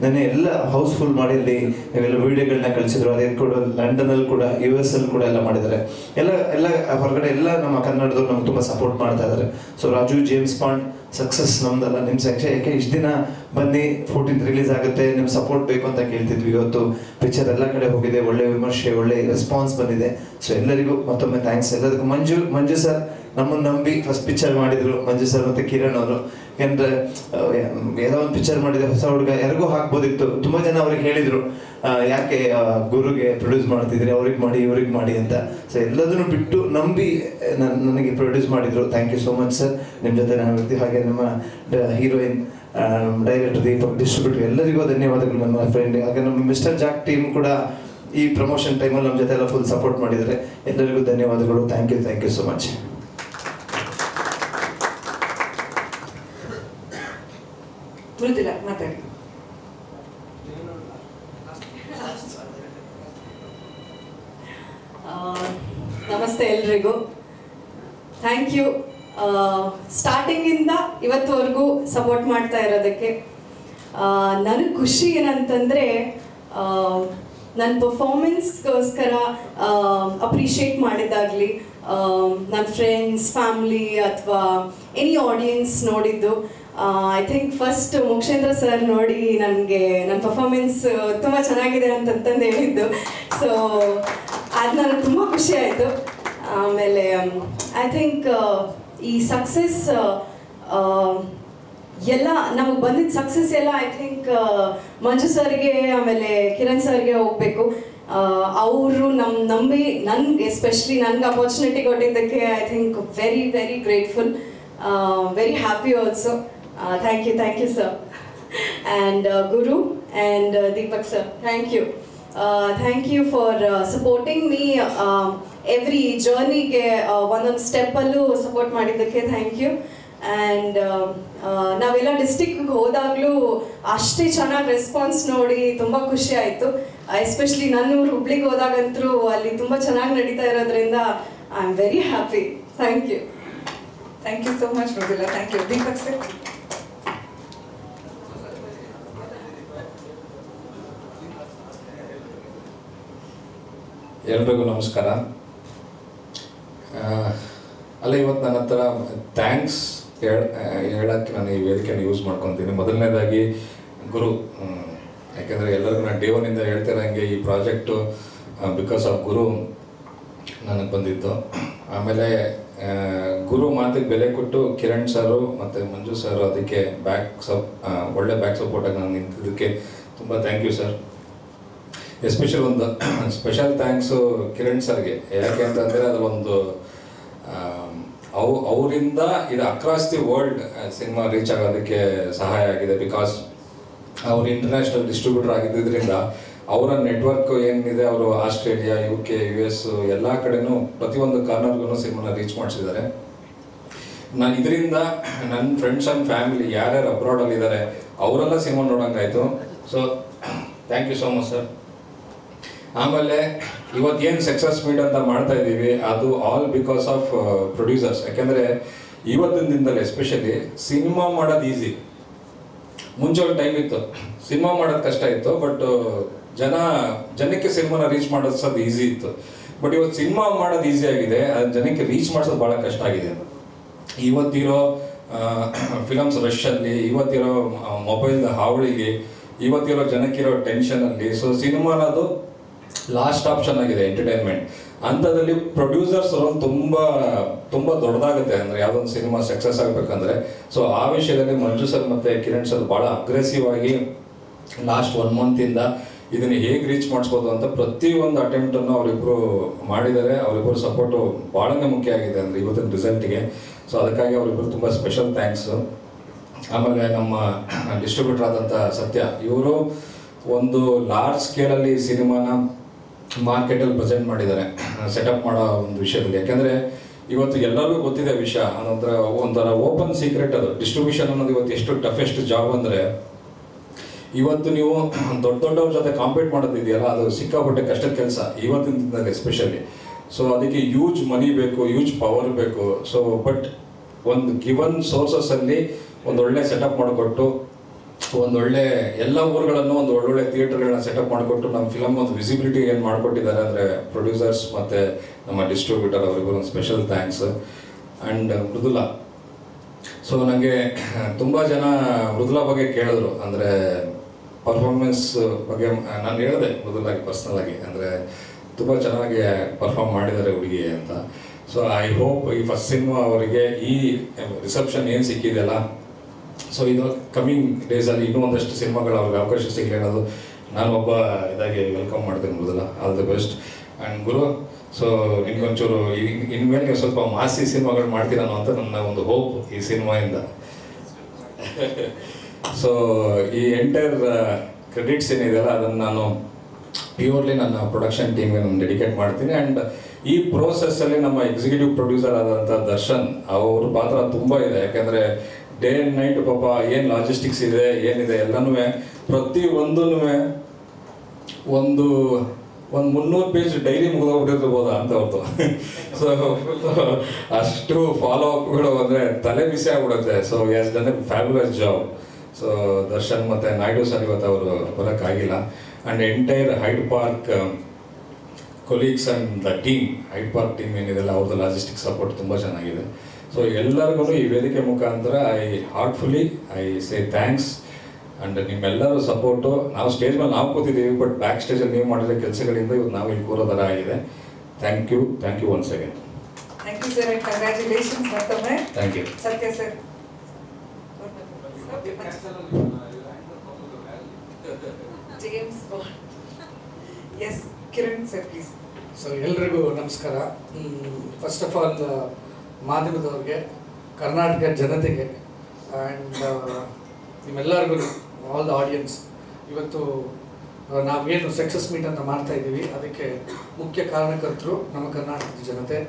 ನೆನ್ನೆ ಎಲ್ಲ ಹೌಸ್ಫುಲ್ ಮಾಡಿ ಅಲ್ಲಿ ಇವೆಲ್ಲ ವಿಡಿಯೋಗಳನ್ನ ಕಳಿಸಿದ್ರು. ಅದೇ ಕೂಡ ಲಂಡನಲ್ಲಿ ಕೂಡ US ಅಲ್ಲಿ ಕೂಡ ಎಲ್ಲ ಮಾಡಿದ್ದಾರೆ. ಎಲ್ಲ ಹೊರಗಡೆ ಎಲ್ಲ ನಮ್ಮ ಕನ್ನಡದವ್ರು ನಮ್ಗೆ ತುಂಬ ಸಪೋರ್ಟ್ ಮಾಡ್ತಾ ಇದ್ದಾರೆ. So Raju James Bond success ನಮ್ದಲ್ಲ, ನಿಮ್ಮ ಸೆಕ್ಷನ್. ಯಾಕೆ ಇಷ್ಟು ದಿನ ಬನ್ನಿ 14th ರಿಲೀಸ್ ಆಗುತ್ತೆ, ನಿಮ್ಮ ಸಪೋರ್ಟ್ ಬೇಕು ಅಂತ ಕೇಳ್ತಿದ್ವಿ. ಇವತ್ತು ಪಿಕ್ಚರ್ ಎಲ್ಲ ಕಡೆ ಹೋಗಿದೆ, ಒಳ್ಳೆ ವಿಮರ್ಶೆ, ಒಳ್ಳೆ ರೆಸ್ಪಾನ್ಸ್ ಬಂದಿದೆ. ಸೊ ಎಲ್ಲರಿಗೂ ಮತ್ತೊಮ್ಮೆ ಥ್ಯಾಂಕ್ಸ್. ಎಲ್ಲದಕ್ಕೂ ಮಂಜು ಸರ್ ನಮ್ಮನ್ನು ನಂಬಿ ಫಸ್ಟ್ ಪಿಕ್ಚರ್ ಮಾಡಿದ್ರು, ಮಂಜು ಸರ್ ಮತ್ತು ಕಿರಣ್ ಅವರು. ಯಾಕೆಂದರೆ ಏನೋ ಒಂದು ಪಿಕ್ಚರ್ ಮಾಡಿದೆ, ಹೊಸ ಹುಡುಗ, ಯಾರಿಗೂ ಹಾಕ್ಬೋದಿತ್ತು. ತುಂಬ ಜನ ಅವ್ರಿಗೆ ಹೇಳಿದರು, ಯಾಕೆ ಗುರುಗೆ ಪ್ರೊಡ್ಯೂಸ್ ಮಾಡ್ತಿದ್ರಿ, ಅವ್ರಿಗೆ ಮಾಡಿ ಇವ್ರಿಗೆ ಮಾಡಿ ಅಂತ. ಸೊ ಎಲ್ಲದನ್ನು ಬಿಟ್ಟು ನಂಬಿ ನನಗೆ ಪ್ರೊಡ್ಯೂಸ್ ಮಾಡಿದರು. Thank you so much sir. ನಿಮ್ಮ ಜೊತೆ ನಾನು ಇರ್ತೀವಿ. ಹಾಗೆ ನಮ್ಮ ಹೀರೋಯಿನ್, ಡೈರೆಕ್ಟರ್ ದೀಪಕ್, ಡಿಸ್ಟ್ರಿಬ್ಯೂಟರ್ ಎಲ್ಲರಿಗೂ ಧನ್ಯವಾದಗಳು. ನನ್ನ ಫ್ರೆಂಡ್, ಹಾಗೆ ನಮ್ಮ ಮಿಸ್ಟರ್ ಜಾಕ್ ಟೀಮ್ ಕೂಡ ಈ ಪ್ರಮೋಷನ್ ಟೈಮಲ್ಲಿ ನಮ್ಮ ಜೊತೆ ಎಲ್ಲ ಫುಲ್ ಸಪೋರ್ಟ್ ಮಾಡಿದ್ದಾರೆ. ಎಲ್ಲರಿಗೂ ಧನ್ಯವಾದಗಳು. Thank you so much. ಮಾತಾಡಿ. ನಮಸ್ತೆ ಎಲ್ರಿಗೂ. ಥ್ಯಾಂಕ್ ಯು ಸ್ಟಾರ್ಟಿಂಗಿಂದ ಇವತ್ತುವರೆಗೂ ಸಪೋರ್ಟ್ ಮಾಡ್ತಾ ಇರೋದಕ್ಕೆ. ನನಗೆ ಖುಷಿ ಏನಂತಂದರೆ, ನನ್ನ ಪರ್ಫಾರ್ಮೆನ್ಸ್ಗೋಸ್ಕರ ಅಪ್ರಿಷಿಯೇಟ್ ಮಾಡಿದ್ದಾಗಲಿ, ನನ್ನ ಫ್ರೆಂಡ್ಸ್, ಫ್ಯಾಮ್ಲಿ ಅಥವಾ ಎನಿ ಆಡಿಯನ್ಸ್ ನೋಡಿದ್ದು. I think first Mokshendra sir ನೋಡಿ ನನಗೆ ನನ್ನ ಪರ್ಫಾರ್ಮೆನ್ಸ್ ತುಂಬ ಚೆನ್ನಾಗಿದೆ ಅಂತಂದು ಹೇಳಿದ್ದು. ಸೊ ಅದು ನನಗೆ ತುಂಬ ಖುಷಿ ಆಯಿತು. ಆಮೇಲೆ ಐ ಥಿಂಕ್ ಈ ಸಕ್ಸಸ್ ಎಲ್ಲ ನಮಗೆ ಬಂದಿದ್ದ ಸಕ್ಸಸ್ ಎಲ್ಲ ಐ ಥಿಂಕ್ ಮಂಜು ಸರ್ಗೆ ಆಮೇಲೆ ಕಿರಣ್ ಸರ್ಗೆ ಹೋಗಬೇಕು. ಅವರು ನಂಬಿ ನನಗೆ ಎಸ್ಪೆಷಲಿ ನನಗೆ ಅಪರ್ಚುನಿಟಿ ಕೊಟ್ಟಿದ್ದಕ್ಕೆ I think very very grateful, very happy also. Thank you sir. And Guru and Deepak sir, thank you for supporting me every ಜರ್ನಿಗೆ. ಒಂದೊಂದು ಸ್ಟೆಪ್ಪಲ್ಲೂ ಸಪೋರ್ಟ್ ಮಾಡಿದ್ದಕ್ಕೆ ಥ್ಯಾಂಕ್ ಯು. ಆ್ಯಂಡ್ ನಾವೆಲ್ಲ ಡಿಸ್ಟಿಕ್ಗೆ ಹೋದಾಗಲೂ ಅಷ್ಟೇ ಚೆನ್ನಾಗಿ ರೆಸ್ಪಾನ್ಸ್ ನೋಡಿ ತುಂಬ ಖುಷಿ ಆಯಿತು. ಎಸ್ಪೆಷಲಿ ನನ್ನೂರು ಹುಬ್ಳಿಗೆ ಹೋದಾಗಂತೂ ಅಲ್ಲಿ ತುಂಬ ಚೆನ್ನಾಗಿ ನಡೀತಾ ಇರೋದ್ರಿಂದ I am very happy. Thank you so much Mridula. Thank you. Deepak sir. ಎಲ್ರಿಗೂ ನಮಸ್ಕಾರ. ಅಲ್ಲ, ಇವತ್ತು ನನ್ನ ಹತ್ರ ಥ್ಯಾಂಕ್ಸ್ ಹೇಳೋಕ್ಕೆ ನಾನು ಈ ವೇದಿಕೆಯನ್ನು ಯೂಸ್ ಮಾಡ್ಕೊತೀನಿ. ಮೊದಲನೇದಾಗಿ ಗುರು, ಯಾಕೆಂದರೆ ಎಲ್ಲರಿಗೂ ನಾನು ಡೇ ಒನ್ನಿಂದ ಹೇಳ್ತಿರೋಂಗೆ ಈ ಪ್ರಾಜೆಕ್ಟು ಬಿಕಾಸ್ ಆಫ್ ಗುರು ನನಗೆ ಬಂದಿತ್ತು. ಆಮೇಲೆ ಗುರು ಮಾತಿಗೆ ಬೆಲೆ ಕೊಟ್ಟು ಕಿರಣ್ ಸರು ಮತ್ತು ಮಂಜು ಸರು ಅದಕ್ಕೆ ಒಳ್ಳೆ ಬ್ಯಾಕ್ ಸಪೋರ್ಟಾಗಿ ನಾನು ನಿಂತಿದ್ದಕ್ಕೆ ತುಂಬ ಥ್ಯಾಂಕ್ ಯು ಸರ್. ಎಸ್ಪೆಷಲ್ ಒಂದು ಸ್ಪೆಷಲ್ ಥ್ಯಾಂಕ್ಸು ಕಿರಣ್ ಸರ್ಗೆ. ಯಾಕೆ ಅಂತಂದರೆ ಅದರೊಂದು ಅವರಿಂದ ಇದು across the world cinema reach ಆಗೋದಕ್ಕೆ ಸಹಾಯ ಆಗಿದೆ. ಬಿಕಾಸ್ ಅವರು ಇಂಟರ್ನ್ಯಾಷನಲ್ ಡಿಸ್ಟ್ರಿಬ್ಯೂಟರ್ ಆಗಿದ್ದರಿಂದ ಅವರ ನೆಟ್ವರ್ಕ್ ಏನಿದೆ, ಅವರು ಆಸ್ಟ್ರೇಲಿಯಾ, UK, US ಎಲ್ಲ ಕಡೆನೂ ಪ್ರತಿಯೊಂದು ಕಾರ್ನರ್ಗೂ ಸಿನಿಮಾನ ರೀಚ್ ಮಾಡಿಸಿದ್ದಾರೆ. ನಾನು ಇದರಿಂದ ನನ್ನ ಫ್ರೆಂಡ್ಸ್ ಆ್ಯಂಡ್ ಫ್ಯಾಮಿಲಿ ಯಾರ್ಯಾರು ಅಬ್ರಾಡಲ್ಲಿದ್ದಾರೆ ಅವರೆಲ್ಲ ಸಿನಿಮಾ ನೋಡೋಂಗಾಯಿತು. So thank you so much sir. ಆಮೇಲೆ ಇವತ್ತೇನು ಸಕ್ಸಸ್ ಮೀಟ್ ಅಂತ ಮಾಡ್ತಾ ಇದ್ದೀವಿ ಅದು ಆಲ್ ಬಿಕಾಸ್ ಆಫ್ ಪ್ರೊಡ್ಯೂಸರ್ಸ್. ಯಾಕೆಂದರೆ ಇವತ್ತಿನ ದಿನದಲ್ಲಿ ಎಸ್ಪೆಷಲಿ ಸಿನಿಮಾ ಮಾಡೋದು ಈಸಿ. ಮುಂಚೆ ಒಂದು ಟೈಮ್ ಇತ್ತು ಸಿನಿಮಾ ಮಾಡೋದು ಕಷ್ಟ ಇತ್ತು, ಬಟ್ ಜನಕ್ಕೆ ಸಿನಿಮಾನ ರೀಚ್ ಮಾಡೋದು ಈಸಿ ಇತ್ತು. ಬಟ್ ಇವತ್ತು ಸಿನಿಮಾ ಮಾಡೋದು ಈಸಿ ಆಗಿದೆ, ಅದು ಜನಕ್ಕೆ ರೀಚ್ ಮಾಡಿಸೋದು ಭಾಳ ಕಷ್ಟ ಆಗಿದೆ. ಇವತ್ತಿರೋ ಫಿಲಮ್ಸ್ ರಶಲ್ಲಿ, ಇವತ್ತಿರೋ ಮೊಬೈಲ್ ಹಾವಳಿಗೆ, ಇವತ್ತಿರೋ ಜನಕ್ಕಿರೋ ಟೆನ್ಷನಲ್ಲಿ, ಸೊ ಸಿನಿಮಾ ಅನ್ನೋದು ಲಾಸ್ಟ್ ಆಪ್ಷನ್ ಆಗಿದೆ ಎಂಟರ್ಟೈನ್ಮೆಂಟ್. ಅಂಥದ್ರಲ್ಲಿ ಪ್ರೊಡ್ಯೂಸರ್ಸ್ ರೋಲ್ ತುಂಬ ದೊಡ್ಡದಾಗುತ್ತೆ. ಅಂದರೆ ಯಾವುದೊಂದು ಸಿನಿಮಾ ಸಕ್ಸಸ್ ಆಗಬೇಕಂದ್ರೆ. ಸೊ ಆ ವಿಷಯದಲ್ಲಿ ಮಂಜು ಸರ್ ಮತ್ತು ಕಿರಣ್ ಸರ್ ಭಾಳ ಅಗ್ರೆಸಿವ್ ಆಗಿ ಲಾಸ್ಟ್ 1 ಮಂತಿಂದ ಇದನ್ನು ಹೇಗೆ ರೀಚ್ ಮಾಡಿಸ್ಬೋದು ಅಂತ ಪ್ರತಿಯೊಂದು ಅಟೆಂಪ್ಟನ್ನು ಅವರಿಬ್ಬರು ಮಾಡಿದ್ದಾರೆ. ಅವರಿಬ್ಬರು ಸಪೋರ್ಟು ಭಾಳನೇ ಮುಖ್ಯ ಆಗಿದೆ ಅಂದರೆ ಇವತ್ತಿನ ರಿಸಲ್ಟ್ಗೆ. ಸೊ ಅದಕ್ಕಾಗಿ ಅವರಿಬ್ಬರು ತುಂಬ ಸ್ಪೆಷಲ್ ಥ್ಯಾಂಕ್ಸು. ಆಮೇಲೆ ನಮ್ಮ ಡಿಸ್ಟ್ರಿಬ್ಯೂಟರ್ ಆದಂಥ ಸತ್ಯ, ಇವರು ಒಂದು ಲಾರ್ಜ್ ಸ್ಕೇಲಲ್ಲಿ ಸಿನಿಮಾನ ಮಾರ್ಕೆಟಲ್ಲಿ ಪ್ರೆಸೆಂಟ್ ಮಾಡಿದ್ದಾರೆ ಸೆಟಪ್ ಮಾಡೋ ಒಂದು ವಿಷಯದಲ್ಲಿ. ಯಾಕೆಂದರೆ ಇವತ್ತು ಎಲ್ಲರಿಗೂ ಗೊತ್ತಿದೆ ವಿಷಯ, ಒಂಥರ ಓಪನ್ ಸೀಕ್ರೆಟ್ ಅದು. ಡಿಸ್ಟ್ರಿಬ್ಯೂಷನ್ ಅನ್ನೋದು ಇವತ್ತು ಎಷ್ಟು ಟಫೆಸ್ಟ್ ಜಾಬ್ ಅಂದರೆ, ಇವತ್ತು ನೀವು ದೊಡ್ಡವ್ರ ಜೊತೆ ಕಾಂಪೀಟ್ ಮಾಡೋದಿದೆಯಲ್ಲ, ಅದು ಸಿಕ್ಕಾಪಟ್ಟೆ ಕಷ್ಟದ ಕೆಲಸ ಇವತ್ತಿನ ದಿನದಲ್ಲಿ ಎಸ್ಪೆಷಲಿ. ಸೊ ಅದಕ್ಕೆ ಯೂಜ್ ಮನಿ ಬೇಕು, ಯೂಜ್ ಪವರ್ ಬೇಕು. ಸೊ ಬಟ್ ಒಂದು ಗಿವನ್ ಸೋರ್ಸಸ್ಸಲ್ಲಿ ಒಂದು ಒಳ್ಳೆ ಸೆಟಪ್ ಮಾಡಿಕೊಟ್ಟು ಒಂದೊಳ್ಳೆ ಎಲ್ಲ ಊರುಗಳನ್ನು ಒಂದು ಒಳ್ಳೊಳ್ಳೆ ಥಿಯೇಟರ್ಗಳನ್ನ ಸೆಟಪ್ ಮಾಡಿಕೊಟ್ಟು ನಮ್ಮ ಫಿಲಮ್ ಒಂದು ವಿಸಿಬಿಲಿಟಿ ಏನು ಮಾಡಿಕೊಟ್ಟಿದ್ದಾರೆ ಅಂದರೆ ಪ್ರೊಡ್ಯೂಸರ್ಸ್ ಮತ್ತು ನಮ್ಮ ಡಿಸ್ಟ್ರಿಬ್ಯೂಟರ್ ಅವರಿಗೂ ಒಂದು special thanks. And Mridula, so ನನಗೆ ತುಂಬ ಜನ ಮೃದುಲಾ ಬಗ್ಗೆ ಕೇಳಿದ್ರು, ಅಂದರೆ ಪರ್ಫಾರ್ಮೆನ್ಸ್ ಬಗ್ಗೆ ನಾನು ಹೇಳಿದೆ ಮೃದುಲಾಗಿ ಪರ್ಸ್ನಲಾಗಿ, ಅಂದರೆ ತುಂಬ ಚೆನ್ನಾಗಿ ಪರ್ಫಾರ್ಮ್ ಮಾಡಿದ್ದಾರೆ ಹುಡುಗಿ ಅಂತ. ಸೊ ಐ ಹೋಪ್ ಈ ಫಸ್ಟ್ ಸಿನಿಮಾ ಅವರಿಗೆ ಈ ರಿಸೆಪ್ಷನ್ ಏನು ಸಿಕ್ಕಿದೆಯಲ್ಲ, ಸೊ ಇದು ಕಮ್ಮಿಂಗ್ ಡೇಸಲ್ಲಿ ಇನ್ನೂ ಒಂದಷ್ಟು ಸಿನಿಮಾಗಳು ಅವ್ರಿಗೆ ಅವಕಾಶ ಸಿಗಲಿ ಅನ್ನೋದು ನಾನು ಒಬ್ಬ ಇದಾಗಿ ವೆಲ್ಕಮ್ ಮಾಡ್ತೀನಿ Mridula. All the best. And Guru, so ನಿಮ್ಗೊಂಚೂರು ಇನ್ಮೇಲೆ ನೀವು ಸ್ವಲ್ಪ ಮಾಸಿ ಸಿನಿಮಾಗಳು ಮಾಡ್ತೀರನ್ನೋ ಅಂತ ನನ್ನ ಒಂದು ಹೋಪ್ ಈ ಸಿನಿಮಾಯಿಂದ. ಸೊ ಈ ಎಂಟೈರ್ ಕ್ರೆಡಿಟ್ಸ್ ಏನಿದೆಯಲ್ಲ ಅದನ್ನು ನಾನು ಪ್ಯೂರ್ಲಿ ನನ್ನ ಪ್ರೊಡಕ್ಷನ್ ಟೀಮ್ಗೆ ನಾನು ಡೆಡಿಕೇಟ್ ಮಾಡ್ತೀನಿ. ಆ್ಯಂಡ್ ಈ ಪ್ರೋಸೆಸ್ಸಲ್ಲಿ ನಮ್ಮ ಎಕ್ಸಿಕ್ಯೂಟಿವ್ ಪ್ರೊಡ್ಯೂಸರ್ ಆದಂಥ ದರ್ಶನ್ ಅವ್ರ ಪಾತ್ರ ತುಂಬ ಇದೆ. ಯಾಕೆಂದರೆ ಡೇ ಆ್ಯಂಡ್ ನೈಟ್ ಪಾಪ ಏನು ಲಾಜಿಸ್ಟಿಕ್ಸ್ ಇದೆ ಏನಿದೆ ಎಲ್ಲನೂ ಪ್ರತಿ ಒಂದೂ ಒಂದು 300 ಪೇಜ್ ಡೈರಿ ಮುಗಿದೋಗ್ಬಿಟ್ಟಿರ್ಬೋದಾ ಅಂತ ಅವ್ರದ್ದು. ಸೊ ಅಷ್ಟು ಫಾಲೋ ಅಪ್ಗಳು ಅಂದರೆ ತಲೆ ಬಿಸಿ ಆಗ್ಬಿಡುತ್ತೆ. So has done a fabulous job. So Darshan ಮತ್ತು ನಾಯ್ಡು ಸರ್ ಇವತ್ತು ಅವರು ಬರೋಕ್ಕಾಗಿಲ್ಲ. And entire Hyde Park colleagues and the team, Hyde Park team ಏನಿದೆಲ್ಲ ಅವ್ರದ್ದು ಲಾಜಿಸ್ಟಿಕ್ ಸಪೋರ್ಟ್ ತುಂಬ ಚೆನ್ನಾಗಿದೆ. ಸೊ ಎಲ್ಲರಿಗೂ ಈ ವೇದಿಕೆ ಮುಖಾಂತರ heartfully I say thanks. And ನಿಮ್ಮೆಲ್ಲರೂ ಸಪೋರ್ಟು, ನಾವು ಸ್ಟೇಜ್ ಮೇಲೆ ನಾವು ಕೂತಿದ್ದೀವಿ, ಬಟ್ ಬ್ಯಾಕ್ ಸ್ಟೇಜಲ್ಲಿ ನೀವು ಮಾಡಿರೋ ಕೆಲಸಗಳಿಂದ ಇವತ್ತು ನಾವು ಇಲ್ಲಿ ಕೂರೋ ಥರ ಆಗಿದೆ. Thank you once again. Thank you sir, congratulations ಮತ್ತೊಮ್ಮೆ. Thank you. Satya sir. James S Kiran sir please. So ಎಲ್ರಿಗೂ ನಮಸ್ಕಾರ. ಫಸ್ಟ್ ಆಫ್ ಆಲ್ ಮಾಧ್ಯಮದವ್ರಿಗೆ, ಕರ್ನಾಟಕ ಜನತೆಗೆ ಆ್ಯಂಡ್ ನಿಮ್ಮೆಲ್ಲರಿಗೂ, ಆಲ್ ದ ಆಡಿಯನ್ಸ್, ಇವತ್ತು ನಾವೇನು ಸಕ್ಸಸ್ ಮೀಟ್ ಅಂತ ಮಾಡ್ತಾ ಇದ್ದೀವಿ ಅದಕ್ಕೆ ಮುಖ್ಯ ಕಾರಣಕರ್ತರು ನಮ್ಮ ಕರ್ನಾಟಕದ ಜನತೆ.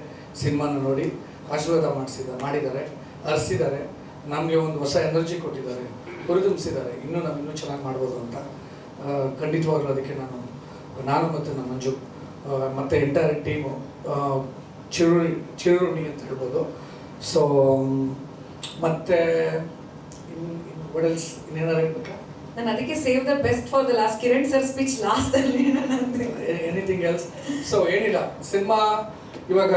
ಸಿನಿಮಾನ ನೋಡಿ ಆಶೀರ್ವಾದ ಮಾಡಿದ್ದಾರೆ, ಹರಿಸಿದ್ದಾರೆ, ನಮಗೆ ಒಂದು ಹೊಸ ಎನರ್ಜಿ ಕೊಟ್ಟಿದ್ದಾರೆ, ಹುರಿದುಂಬಿಸಿದ್ದಾರೆ, ಇನ್ನೂ ಚೆನ್ನಾಗಿ ಮಾಡ್ಬೋದು ಅಂತ. ಖಂಡಿತವಾಗ್ಲೂ ಅದಕ್ಕೆ ನಾನು ಮತ್ತು ನಮ್ಮ ಮಂಜು ಮತ್ತು ಎಂಟೈರ್ ಟೀಮು ಚಿರುಣಿ ಅಂತ ಹೇಳ್ಬೋದು. ಸೊ ಮತ್ತು ಇನ್ನೇನಾರು ಹೇಳ್ಬೇಕಾ? ನಾನು ಅದಕ್ಕೆ save the best for the last. Kiran sir speech last ಅಲ್ಲಿ ಎನಿಥಿಂಗ್ ಎಲ್ಸ್? ಸೊ ಏನಿಲ್ಲ, ಸಿನಿಮಾ ಇವಾಗ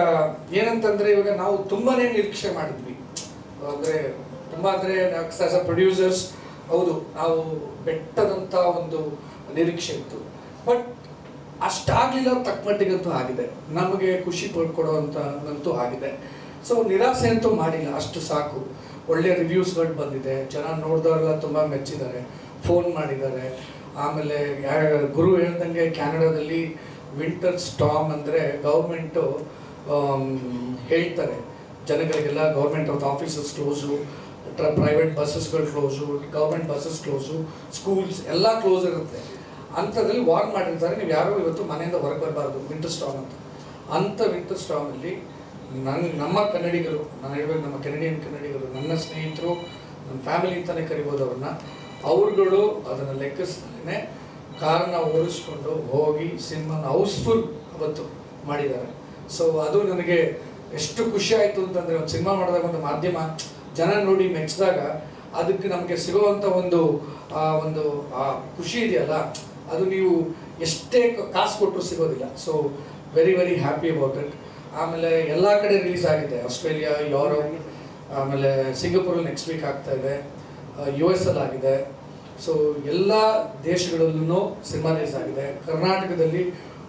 ಏನಂತಂದರೆ ಇವಾಗ ನಾವು ತುಂಬಾ ನಿರೀಕ್ಷೆ ಮಾಡಿದ್ವಿ. ತುಂಬ ಅಂದರೆ ಆಸ್ ಅ ಪ್ರೊಡ್ಯೂಸರ್ಸ್ ಹೌದು ನಾವು ಬೆಟ್ಟದಂಥ ಒಂದು ನಿರೀಕ್ಷೆ ಇತ್ತು, ಬಟ್ ಅಷ್ಟಾಗಲಿಲ್ಲ. ತಕ್ಕ ಮಟ್ಟಿಗಂತೂ ಆಗಿದೆ, ನಮಗೆ ಖುಷಿ ಪಡ್ಕೊಡೋವಂಥದ್ದು ಆಗಿದೆ. ಸೊ ನಿರಾಸೆ ಅಂತೂ ಮಾಡಿಲ್ಲ, ಅಷ್ಟು ಸಾಕು. ಒಳ್ಳೆ ರಿವ್ಯೂಸ್ಗಳು ಬಂದಿದೆ, ಜನ ನೋಡಿದವರೆಲ್ಲ ತುಂಬ ಮೆಚ್ಚಿದ್ದಾರೆ, ಫೋನ್ ಮಾಡಿದ್ದಾರೆ. ಆಮೇಲೆ ಗುರು ಹೇಳ್ದಂಗೆ ಕ್ಯಾನಡಾದಲ್ಲಿ ವಿಂಟರ್ ಸ್ಟಾರ್ಮ್ ಅಂದರೆ ಗೌರ್ಮೆಂಟು ಹೇಳ್ತಾರೆ ಜನಗಳಿಗೆಲ್ಲ, government of offices close, private ಬಸ್ಸಸ್ಗಳು close, government buses close, schools ಎಲ್ಲ ಕ್ಲೋಸ್ ಇರುತ್ತೆ. ಅಂಥದ್ರಲ್ಲಿ ವಾರ್ನ್ ಮಾಡಿರ್ತಾರೆ, ನೀವು ಯಾರೋ ಇವತ್ತು ಮನೆಯಿಂದ ಹೊರಗೆ ಬರಬಾರ್ದು, ವಿಂಟರ್ ಸ್ಟಾರ್ಮ್ ಅಂತ. ಅಂಥ ವಿಂಟರ್ ಸ್ಟಾರ್ಮಲ್ಲಿ ನಮ್ಮ ಕನ್ನಡಿಗರು, ನಾನು ಹೇಳ್ಬೇಕು ನಮ್ಮ ಕನ್ನಡಿಗರು, ನನ್ನ ಸ್ನೇಹಿತರು, ನನ್ನ ಫ್ಯಾಮಿಲಿ ಅಂತಲೇ ಕರಿಬೋದು ಅವ್ರನ್ನ, ಅವ್ರುಗಳು ಅದನ್ನು ಲೆಕ್ಕಿಸ್ತಾನೆ ಕಾರನ್ನ ಓಡಿಸ್ಕೊಂಡು ಹೋಗಿ ಸಿನಿಮಾನ ಹೌಸ್ಫುಲ್ ಅವತ್ತು ಮಾಡಿದ್ದಾರೆ. ಸೊ ಅದು ನನಗೆ ಎಷ್ಟು ಖುಷಿ ಆಯಿತು ಅಂತಂದರೆ, ಒಂದು ಸಿನಿಮಾ ಮಾಡಿದಾಗ ಒಂದು ಮಾಧ್ಯಮ ಜನ ನೋಡಿ ಮೆಚ್ಚಿದಾಗ ಅದಕ್ಕೆ ನಮಗೆ ಸಿಗೋವಂಥ ಒಂದು ಖುಷಿ ಇದೆಯಲ್ಲ, ಅದು ನೀವು ಎಷ್ಟೇ ಕಾಸು ಕೊಟ್ಟರು ಸಿಗೋದಿಲ್ಲ. So very very happy about it. ಆಮೇಲೆ ಎಲ್ಲ ಕಡೆ ರಿಲೀಸ್ ಆಗಿದೆ, ಆಸ್ಟ್ರೇಲಿಯಾ, ಯುರೋಪ್, ಆಮೇಲೆ ಸಿಂಗಪುರಲ್ಲಿ ನೆಕ್ಸ್ಟ್ ವೀಕ್ ಆಗ್ತಾ ಇದೆ, US ಅಲ್ಲಿ ಆಗಿದೆ. ಸೊ ಎಲ್ಲ ದೇಶಗಳಲ್ಲೂ ಸಿನಿಮಾ ರಿಲೀಸ್ ಆಗಿದೆ. ಕರ್ನಾಟಕದಲ್ಲಿ,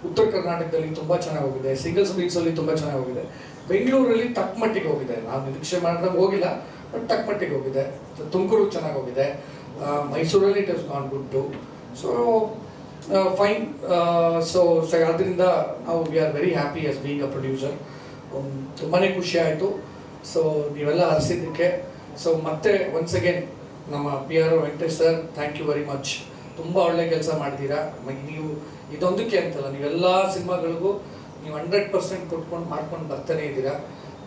ಉತ್ತರ ಕರ್ನಾಟಕದಲ್ಲಿ ತುಂಬ ಚೆನ್ನಾಗಿ ಹೋಗಿದೆ, ಸಿಂಗಲ್ ಸ್ಕ್ರೀನ್ಸಲ್ಲಿ ತುಂಬ ಚೆನ್ನಾಗಿ ಹೋಗಿದೆ. ಬೆಂಗಳೂರಲ್ಲಿ ತಕ್ಕ ಮಟ್ಟಿಗೆ ಹೋಗಿದೆ, ನಾವು ನಿರೀಕ್ಷೆ ಮಾಡಿದಾಗ ಹೋಗಿಲ್ಲ, ಬಟ್ ತಕ್ಕ ಮಟ್ಟಿಗೆ ಹೋಗಿದೆ. ತುಮಕೂರು ಚೆನ್ನಾಗಿ ಹೋಗಿದೆ, ಮೈಸೂರಲ್ಲಿ it has gone good too. So fine. So ಅದರಿಂದ ನಾವು we are very happy as being a producer. ತುಂಬಾ ಖುಷಿ ಆಯಿತು. ಸೊ ನೀವೆಲ್ಲ ಹರಿಸಿದ್ದಕ್ಕೆ. ಸೊ ಮತ್ತೆ ಒನ್ಸ್ ಅಗೇನ್ ನಮ್ಮ PRO Venkatesh sir, thank you very much. ತುಂಬ ಒಳ್ಳೆ ಕೆಲಸ ಮಾಡಿದ್ದೀರಾ. ನೀವು ಇದೊಂದಕ್ಕೆ ಅಂತಲ್ಲ, ನೀವೆಲ್ಲ ಸಿನಿಮಾಗಳಿಗೂ ನೀವು 100% ಮಾಡ್ಕೊಂಡು ಬರ್ತಾನೆ ಇದ್ದೀರಾ.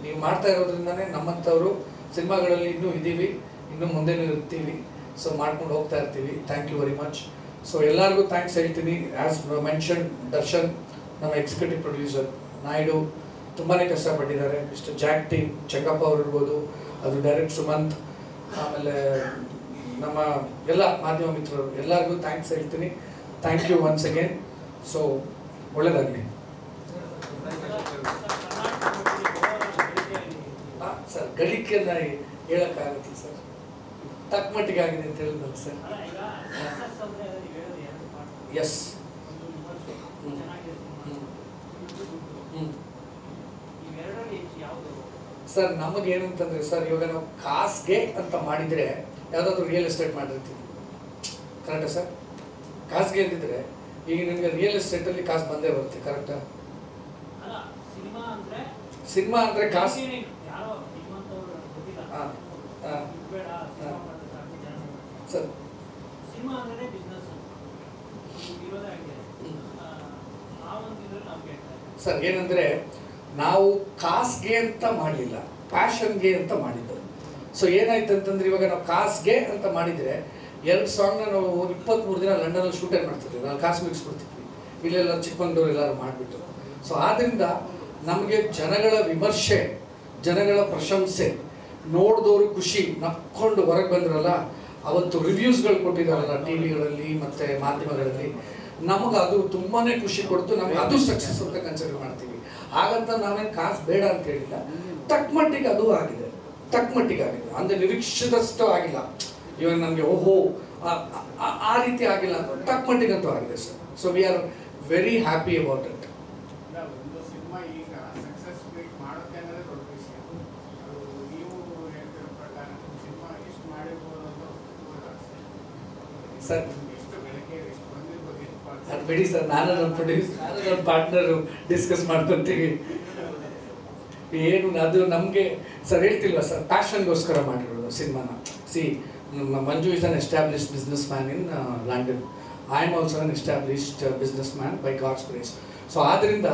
ನೀವು ಮಾಡ್ತಾ ಇರೋದ್ರಿಂದನೇ ನಮ್ಮಂಥವರು ಸಿನಿಮಾಗಳಲ್ಲಿ ಇನ್ನೂ ಇದ್ದೀವಿ, ಇನ್ನೂ ಮುಂದೆನೂ ಇರ್ತೀವಿ. ಸೊ ಮಾಡ್ಕೊಂಡು ಹೋಗ್ತಾ ಇರ್ತೀವಿ. Thank you very much. So ಎಲ್ಲರಿಗೂ ಥ್ಯಾಂಕ್ಸ್ ಹೇಳ್ತೀನಿ. ಆ್ಯಸ್ ಮೆನ್ಷನ್, ದರ್ಶನ್ ನಮ್ಮ ಎಕ್ಸಿಕ್ಯೂಟಿವ್ ಪ್ರೊಡ್ಯೂಸರ್, ನಾಯ್ಡು ತುಂಬಾ ಕಷ್ಟಪಟ್ಟಿದ್ದಾರೆ. ಮಿಸ್ಟರ್ ಜಾಕ್ ಟೀಮ್, ಚೆಕ್ಕಪ್ಪ ಅವ್ರು ಇರ್ಬೋದು, ಅದು ಡೈರೆಕ್ಟ್ ಸುಮಂತ್, ಆಮೇಲೆ ನಮ್ಮ ಎಲ್ಲ ಮಾಧ್ಯಮ ಮಿತ್ರರು ಎಲ್ಲರಿಗೂ ಥ್ಯಾಂಕ್ಸ್ ಹೇಳ್ತೀನಿ. Thank you once again. So ಒಳ್ಳೆಯದಾಗಲಿ ಸರ್. ಗಳಿಕೆಯನ್ನು ಹೇಳೋಕ್ಕಾಗುತ್ತೆ ಸರ್, ತಕ್ಕ ಮಟ್ಟಿಗೆ ಆಗಿದೆ ಅಂತ ಹೇಳಿದ್ನಲ್ಲ ಸರ್. ಎಸ್ ಸರ್, ನಮಗೇನಂತಂದ್ರೆ ಸರ್, ಇವಾಗ ನಾವು ಕಾಸ್ಗೆ ಅಂತ ಮಾಡಿದರೆ ಯಾವುದಾದ್ರೂ ರಿಯಲ್ ಎಸ್ಟೇಟ್ ಮಾಡಿರ್ತೀವಿ, ಕರೆಕ್ಟಾ ಸರ್? ಕಾಸ್ಗೆ ಅಂತಿದ್ರೆ ಈಗ ನಿಮಗೆ ರಿಯಲ್ ಎಸ್ಟೇಟಲ್ಲಿ ಕಾಸು ಬಂದೇ ಬರುತ್ತೆ, ಕರೆಕ್ಟಾ? ಸಿನಿಮಾ ಅಂದರೆ ಕಾಸು. ಸರ್ ಸರ್ ಏನಂದರೆ ನಾವು ಕಾಸ್ಗೆ ಅಂತ ಮಾಡಲಿಲ್ಲ, ಪ್ಯಾಷನ್ಗೆ ಅಂತ ಮಾಡಿದ್ದು. ಸೊ ಏನಾಯ್ತು ಅಂತಂದ್ರೆ ಇವಾಗ ನಾವು ಕಾಸ್ಗೆ ಅಂತ ಮಾಡಿದರೆ 2 ಸಾಂಗ್ನ ನಾವು 23 ದಿನ ಲಂಡನಲ್ಲಿ ಶೂಟೇ ಮಾಡ್ತಿದ್ವಿ. ನಾವು ಕಾಸು ಮುಗಿಸ್ಬಿಡ್ತಿದ್ವಿ, ಇಲ್ಲೆಲ್ಲ ಚಿಕ್ಕಮಂಗ್ಳೂರು ಎಲ್ಲರೂ ಮಾಡಿಬಿಟ್ಟು. ಸೊ ಆದ್ದರಿಂದ ನಮಗೆ ಜನಗಳ ವಿಮರ್ಶೆ, ಜನಗಳ ಪ್ರಶಂಸೆ, ನೋಡಿದವರು ಖುಷಿ, ನಕ್ಕೊಂಡು ಹೊರಗೆ ಬಂದ್ರಲ್ಲ, ಅವತ್ತು ರಿವ್ಯೂಸ್ಗಳು ಕೊಟ್ಟಿದ್ದಾರಲ್ಲ ಟಿ ವಿಗಳಲ್ಲಿ ಮತ್ತು ಮಾಧ್ಯಮಗಳಲ್ಲಿ, ನಮಗೆ ಅದು ತುಂಬಾ ಖುಷಿ ಕೊಡ್ತು. ನಮಗೆ ಅದು ಸಕ್ಸಸ್ ಅಂತ ಕನ್ಸಿಡರ್ ಮಾಡ್ತೀವಿ. ಹಾಗಂತ ನಾವೇನು ಕಾಸು ಬೇಡ ಅಂತ ಹೇಳಿಲ್ಲ, ತಕ್ಕ ಮಟ್ಟಿಗೆ ಅದು ಆಗಿದೆ, ತಕ್ಕ ಮಟ್ಟಿಗೆ ಆಗಿದೆ. ಅಂದರೆ ನಿರೀಕ್ಷಿತಷ್ಟು ಆಗಿಲ್ಲ, ಇವಾಗ ನಮಗೆ ಓಹೋ ಆ ರೀತಿ ಆಗಿಲ್ಲ ಅಂತ, ತಕ್ಕ ಮಟ್ಟಿಗಂತೂ ಆಗಿದೆ sir. So we are very happy about it. Sir ಅದು ಬಿಡಿ ಸರ್, ನಾನು ನನ್ನ ಪಾರ್ಟ್ನರು ಡಿಸ್ಕಸ್ ಮಾಡ್ಕೊತೀವಿ. ಏನು ಅದು ನಮಗೆ ಸರ್ ಹೇಳ್ತಿಲ್ವ ಸರ್, ಪ್ಯಾಷನ್ಗೋಸ್ಕರ ಮಾಡಿರೋದು ಸಿನಿಮಾನ. Manju is an established businessman in London. I am also an established businessman by God's grace. So ಆದ್ದರಿಂದ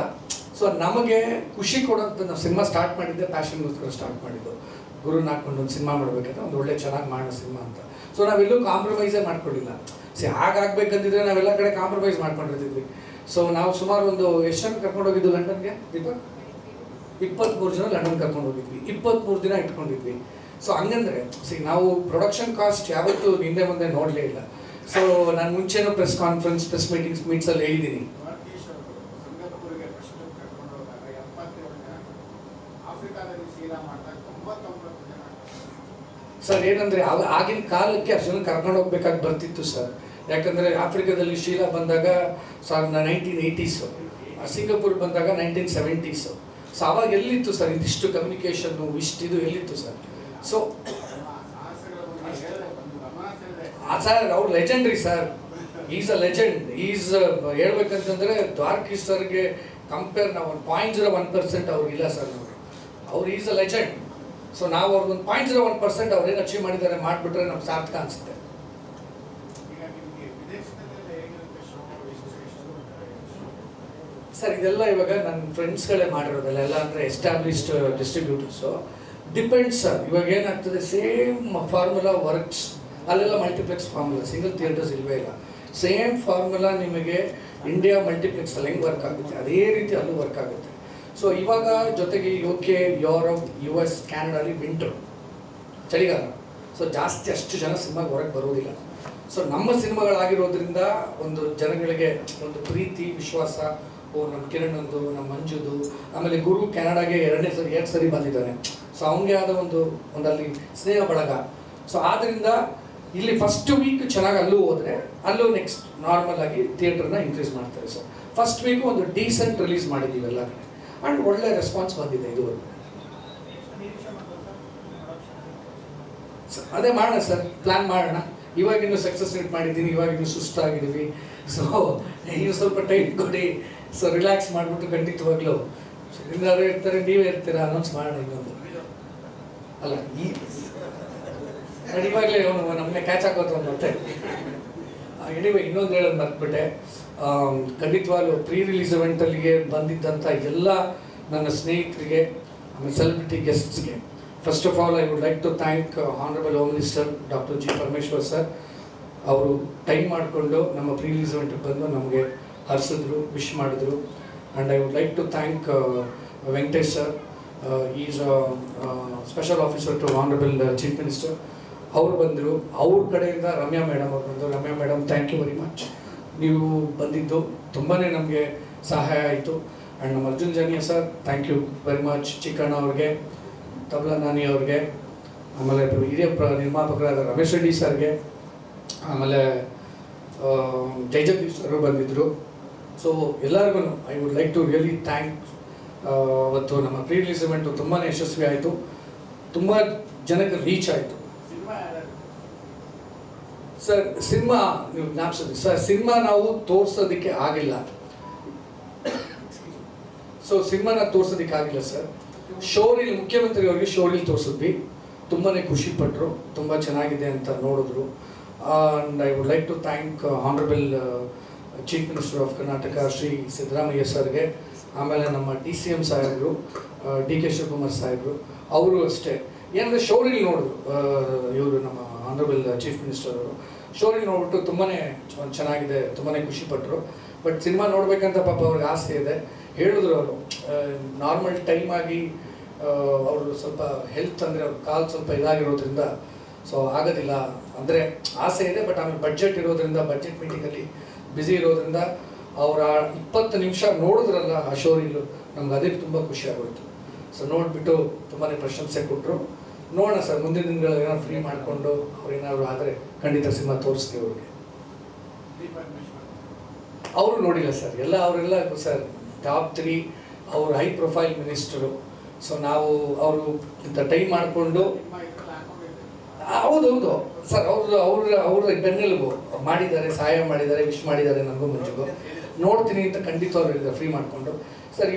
ನಮಗೆ ಖುಷಿ ಕೊಡೋಂಥ, ನಾವು ಸಿನಿಮಾ ಸ್ಟಾರ್ಟ್ ಮಾಡಿದ್ದೆ ಪ್ಯಾಷನ್ಗೋಸ್ಕರ ಸ್ಟಾರ್ಟ್ ಮಾಡಿದ್ದು. ಗುರುನ ಹಾಕೊಂಡು ಒಂದು ಸಿನಿಮಾ ಮಾಡಬೇಕಾದ್ರೆ ಒಂದು ಒಳ್ಳೆ ಚೆನ್ನಾಗಿ ಮಾಡೋ ಸಿನಿಮಾ ಅಂತ. ಸೊ ನಾವೆಲ್ಲೂ ಕಾಂಪ್ರಮೈಸೇ ಮಾಡ್ಕೊಳ್ಳಿಲ್ಲ. ಹಾಗಾಗಬೇಕಂತಿದ್ರೆ ನಾವೆಲ್ಲ ಕಡೆ ಕಾಂಪ್ರಮೈಸ್ ಮಾಡ್ಕೊಂಡಿರ್ತಿದ್ವಿ. ಸೊ ನಾವು ಸುಮಾರು ಒಂದು ಎಷ್ಟು ಜನ ಕರ್ಕೊಂಡು ಹೋಗಿದ್ದು ಲಂಡನ್ಗೆ? 23 ಜನ ಲಂಡನ್ ಕರ್ಕೊಂಡು ಹೋಗಿದ್ವಿ, 23 ದಿನ ಇಟ್ಕೊಂಡಿದ್ವಿ. ಸೊ ಹಂಗಂದ್ರೆ ನಾವು ಪ್ರೊಡಕ್ಷನ್ ಕಾಸ್ಟ್ ಯಾವತ್ತೂ ಹಿಂದೆ ಮುಂದೆ ನೋಡಲೇ ಇಲ್ಲ. ಸೊ ನಾನು ಮುಂಚೆನೂ ಪ್ರೆಸ್ ಕಾನ್ಫರೆನ್ಸ್, ಪ್ರೆಸ್ ಮೀಟ್ಸಲ್ಲಿ ಹೇಳಿದ್ದೀನಿ ಸರ್. ಏನಂದರೆ ಆಗಿನ ಕಾಲಕ್ಕೆ ಅಷ್ಟು ಜನ ಕರ್ಕೊಂಡು ಹೋಗ್ಬೇಕಾಗಿ ಬರ್ತಿತ್ತು ಸರ್. ಯಾಕಂದರೆ ಆಫ್ರಿಕಾದಲ್ಲಿ ಶೀಲಾ ಬಂದಾಗ 1980s, ಸಿಂಗಾಪುರ್ ಬಂದಾಗ 1970s. ಸೊ ಅವಾಗ ಎಲ್ಲಿತ್ತು ಸರ್ ಇದಿಷ್ಟು ಕಮ್ಯುನಿಕೇಷನ್ನು, ಇಷ್ಟಿದು ಎಲ್ಲಿತ್ತು ಸರ್? ಸೊ ಸರ್ ಅವ್ರು legendary sir, is a legend. Is ಹೇಳ್ಬೇಕಂತಂದರೆ ದ್ವಾರಕೀಶ್ ಸರ್ಗೆ ಕಂಪೇರ್ ನಾವು 0.01% ಅವ್ರಿಗಿಲ್ಲ ಸರ್. ಅವ್ರು ಈಸ್ ಅ ಲೆಜೆಂಡ್. ಸೊ ನಾವು ಅವ್ರಿಗೆ 0.01% ಅವ್ರೇನು ಅಚೀವ್ ಮಾಡಿದ್ದಾರೆ ಮಾಡಿಬಿಟ್ರೆ ನಮ್ಗೆ ಸಾರ್ಥಕ ಅನಿಸುತ್ತೆ ಸರ್. ಇದೆಲ್ಲ ಇವಾಗ ನನ್ನ ಫ್ರೆಂಡ್ಸ್ಗಳೇ ಮಾಡಿರೋದಲ್ಲ, ಎಲ್ಲ ಅಂದರೆ ಎಸ್ಟಾಬ್ಲಿಷ್ಡ್ ಡಿಸ್ಟ್ರಿಬ್ಯೂಟರ್ಸು. Depends sir. ಇವಾಗ ಏನಾಗ್ತದೆ, ಸೇಮ್ ಫಾರ್ಮುಲಾ ವರ್ಕ್ಸ್ ಅಲ್ಲೆಲ್ಲ ಮಲ್ಟಿಪ್ಲೆಕ್ಸ್ ಫಾರ್ಮುಲಾ, ಸಿಂಗಲ್ ಥಿಯೇಟರ್ಸ್ ಇಲ್ಲವೇ ಇಲ್ಲ. ಸೇಮ್ ಫಾರ್ಮುಲಾ ನಿಮಗೆ ಇಂಡಿಯಾ ಮಲ್ಟಿಪ್ಲೆಕ್ಸಲ್ಲಿ ಹೆಂಗೆ ವರ್ಕ್ ಆಗುತ್ತೆ ಅದೇ ರೀತಿ ಅಲ್ಲೂ ವರ್ಕ್ ಆಗುತ್ತೆ. ಸೊ ಇವಾಗ ಜೊತೆಗೆ UK, ಯುರೋಪ್, US, ಕ್ಯಾನಡಾಲಿ ವಿಂಟರ್, ಚಳಿಗಾಲ. ಸೊ ಜಾಸ್ತಿ ಅಷ್ಟು ಜನ ಸಿನಿಮಾಗೆ ಹೊರಗೆ ಬರೋದಿಲ್ಲ. ಸೊ ನಮ್ಮ ಸಿನಿಮಾಗಳಾಗಿರೋದ್ರಿಂದ ಒಂದು ಜನಗಳಿಗೆ ಒಂದು ಪ್ರೀತಿ, ವಿಶ್ವಾಸ. ನಮ್ಮ ಕಿರಣಂದು, ನಮ್ಮ ಮಂಜುದು, ಆಮೇಲೆ ಗುರು ಕೆನಡಾಗೆ 2 ಸರಿ ಬಂದಿದ್ದಾನೆ. ಸೊ ಅವನಿಗೆ ಆದ ಒಂದಲ್ಲಿ ಸ್ನೇಹ ಬಳಗ. ಸೊ ಆದ್ದರಿಂದ ಇಲ್ಲಿ ಫಸ್ಟ್ ವೀಕ್ ಚೆನ್ನಾಗಿ ಅಲ್ಲೂ ಹೋದರೆ ಅಲ್ಲೂ ನೆಕ್ಸ್ಟ್ ನಾರ್ಮಲ್ ಆಗಿ ಥಿಯೇಟರ್ನ ಇನ್ಕ್ರೀಸ್ ಮಾಡ್ತಾರೆ ಸರ್. ಫಸ್ಟ್ ವೀಕು ಒಂದು ಡೀಸೆಂಟ್ ರಿಲೀಸ್ ಮಾಡಿದ್ದೀವಿ ಎಲ್ಲ ಕಡೆ, ಆ್ಯಂಡ್ ಒಳ್ಳೆ ರೆಸ್ಪಾನ್ಸ್ ಬಂದಿದೆ ಇದುವರೆಗೂ. ಅದೇ ಮಾಡೋಣ ಸರ್, ಪ್ಲ್ಯಾನ್ ಮಾಡೋಣ. ಇವಾಗಿನ್ನೂ ಸಕ್ಸಸ್ ರೇಟ್ ಮಾಡಿದ್ದೀನಿ, ಇವಾಗಿನ್ನೂ ಸುಸ್ತಾಗಿದ್ದೀವಿ. ಸೊ ಇನ್ನು ಸ್ವಲ್ಪ ಟೈಮ್ ಕೊಡಿ. ಸೊ ರಿಲ್ಯಾಕ್ಸ್ ಮಾಡಿಬಿಟ್ಟು ಖಂಡಿತವಾಗ್ಲೂ ಎಲ್ಲರೂ ಇರ್ತಾರೆ, ನೀವೇ ಇರ್ತೀರಾ, ಅನೌನ್ಸ್ ಮಾಡೋಣ ಇನ್ನೊಂದು ಅಲ್ಲ. ಇವಾಗಲೇ ಅವನು ನಮ್ಮನ್ನೇ ಕ್ಯಾಚ್ ಹಾಕೋತ ಮತ್ತೆ. ಎನಿವೆ ಇನ್ನೊಂದು ಹೇಳೋದು ಮರ್ತ್ಬಿಟ್ಟೆ. ಖಂಡಿತವಾಗ್ಲೂ ಪ್ರೀ ರಿಲೀಸ್ ಇವೆಂಟಲ್ಲಿಗೆ ಬಂದಿದ್ದಂಥ ಎಲ್ಲ ನನ್ನ ಸ್ನೇಹಿತರಿಗೆ, ಆಮೇಲೆ ಸೆಲೆಬ್ರಿಟಿ ಗೆಸ್ಟ್ಸ್ಗೆ, first of all I would like to thank honourable home minister doctor G. Parameshwar sir. ಅವರು ಟೈಮ್ ಮಾಡಿಕೊಂಡು ನಮ್ಮ ಪ್ರೀ ರಿಲೀಸ್ ಇವೆಂಟ್ಗೆ ಬಂದು ನಮಗೆ ಹರಿಸಿದ್ರು, ವಿಶ್ ಮಾಡಿದ್ರು. And I would like to thank Venkatesh sir. Is special officer to honourable chief minister. ಅವರು ಬಂದರು. ಅವ್ರ ಕಡೆಯಿಂದ ರಮ್ಯಾ ಮೇಡಮ್ ಅವ್ರು ಬಂದರು. Ramya madam thank you very much. ನೀವು ಬಂದಿದ್ದು ತುಂಬಾ ನಮಗೆ ಸಹಾಯ ಆಯಿತು. ಆ್ಯಂಡ್ ನಮ್ಮ Arjun Janya sir thank you very much. Chikkanna ಅವ್ರಿಗೆ, ತಬಲಾ ನಾನಿ ಅವ್ರಿಗೆ, ಆಮೇಲೆ ಹಿರಿಯ ನಿರ್ಮಾಪಕರಾದ ರಮೇಶ್ ರೆಡ್ಡಿ ಸರ್ಗೆ, ಆಮೇಲೆ ಜಗದೀಶ್ ಸರ್ ಬಂದಿದ್ದರು. ಸೊ ಎಲ್ಲರಿಗೂ I would like to really thank. ಅವತ್ತು ನಮ್ಮ ಪ್ರೀ ರಿಲೀಸ್ ಇವೆಂಟು ತುಂಬಾ ಯಶಸ್ವಿ ಆಯಿತು, ತುಂಬ ಜನಕ್ಕೆ ರೀಚ್ ಆಯಿತು. ಸರ್ ಸಿನಿಮಾ ನೀವು ಜ್ಞಾಪಿಸಿದ್ರಿ ಸರ್, ಸಿನಿಮಾ ನಾವು ತೋರಿಸೋದಕ್ಕೆ ಆಗಿಲ್ಲ. ಸೊ ಸಿನಿಮಾನ ತೋರಿಸೋದಕ್ಕೆ ಆಗಿಲ್ಲ ಸರ್. ಶೋರೀಲ್ ಮುಖ್ಯಮಂತ್ರಿ ಅವರಿಗೆ ಶೋರೀಲ್ ತೋರಿಸಿದ್ವಿ, ತುಂಬಾ ಖುಷಿ ಪಟ್ಟರು, ತುಂಬ ಚೆನ್ನಾಗಿದೆ ಅಂತ ನೋಡಿದ್ರು. And I would like to thank honourable chief minister of Karnataka Shri Siddaramaiah ಸರ್ಗೆ, ಆಮೇಲೆ ನಮ್ಮ DCM ಸಾಹೇಬರು, DK ಶಿವಕುಮಾರ್ ಸಾಹೇಬರು, ಅವರು ಅಷ್ಟೇ. ಏನಂದರೆ ಶೋರೀಲ್ ನೋಡಿದ್ರು ಇವರು ನಮ್ಮ ಆನರಬಲ್ ಚೀಫ್ ಮಿನಿಸ್ಟರ್ ಅವರು. ಶೋರೀಲ್ ನೋಡ್ಬಿಟ್ಟು ತುಂಬಾ ಚೆನ್ನಾಗಿದೆ, ತುಂಬಾ ಖುಷಿಪಟ್ಟರು. ಬಟ್ ಸಿನಿಮಾ ನೋಡ್ಬೇಕಂತ ಪಾಪ ಅವ್ರಿಗೆ ಆಸೆ ಇದೆ. ಹೇಳಿದ್ರು ಅವರು ನಾರ್ಮಲ್ ಟೈಮ್ ಆಗಿ ಅವರು ಸ್ವಲ್ಪ ಹೆಲ್ತ್ ಅಂದರೆ ಅವ್ರ ಕಾಲು ಸ್ವಲ್ಪ ಇದಾಗಿರೋದ್ರಿಂದ ಸೊ ಆಗೋದಿಲ್ಲ. ಅಂದರೆ ಆಸೆ ಇದೆ, ಬಟ್ ಆಮೇಲೆ ಬಡ್ಜೆಟ್ ಇರೋದ್ರಿಂದ, ಬಡ್ಜೆಟ್ ಮೀಟಿಂಗಲ್ಲಿ ಬ್ಯುಸಿ ಇರೋದ್ರಿಂದ ಅವರ 20 ನಿಮಿಷ ನೋಡಿದ್ರಲ್ಲ ಆ ಶೋರೀಲು, ನಮ್ಗೆ ಅದಕ್ಕೆ ತುಂಬ ಖುಷಿ ಆಗೋಯ್ತು. ಸೊ ನೋಡಿಬಿಟ್ಟು ತುಂಬಾ ಪ್ರಶಂಸೆ ಕೊಟ್ಟರು. ನೋಡೋಣ ಸರ್, ಮುಂದಿನ ದಿನಗಳಲ್ಲಿ ಏನೋ ಫ್ರೀ ಮಾಡಿಕೊಂಡು ಅವ್ರೇನಾದ್ರು ಆದರೆ ಖಂಡಿತ ಸಿನಿಮಾ ತೋರಿಸ್ತೀವಿ ಅವ್ರಿಗೆ. ಅವರು ನೋಡಿಲ್ಲ ಸರ್, ಅವರೆಲ್ಲ ಸರ್ ಟಾಪ್ 3 ಅವರು ಹೈ ಪ್ರೊಫೈಲ್ ಮಿನಿಸ್ಟರು. ಸೊ ನಾವು ಅವರು ಇಂಥ ಟೈಮ್ ಮಾಡಿಕೊಂಡು ಹೌದೌದು ಸರ್, ಅವ್ರ ಬೆನ್ನೆಲುಬು ಮಾಡಿದ್ದಾರೆ, ಸಹಾಯ ಮಾಡಿದ್ದಾರೆ, ವಿಶ್ ಮಾಡಿದ್ದಾರೆ ನನಗೂ ಮುಂಚೆಗೂ. ನೋಡ್ತೀನಿ ಅಂತ ಖಂಡಿತ ಅವ್ರು ಹೇಳಿದ್ದಾರೆ ಫ್ರೀ ಮಾಡಿಕೊಂಡು. ಸರ್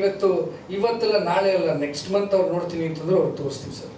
ಇವತ್ತೆಲ್ಲ ನಾಳೆ ಅಲ್ಲ, ನೆಕ್ಸ್ಟ್ ಮಂತ್ ಅವ್ರು ನೋಡ್ತೀನಿ ಅಂತಂದ್ರೆ ಅವ್ರು ತೋರಿಸ್ತೀವಿ ಸರ್.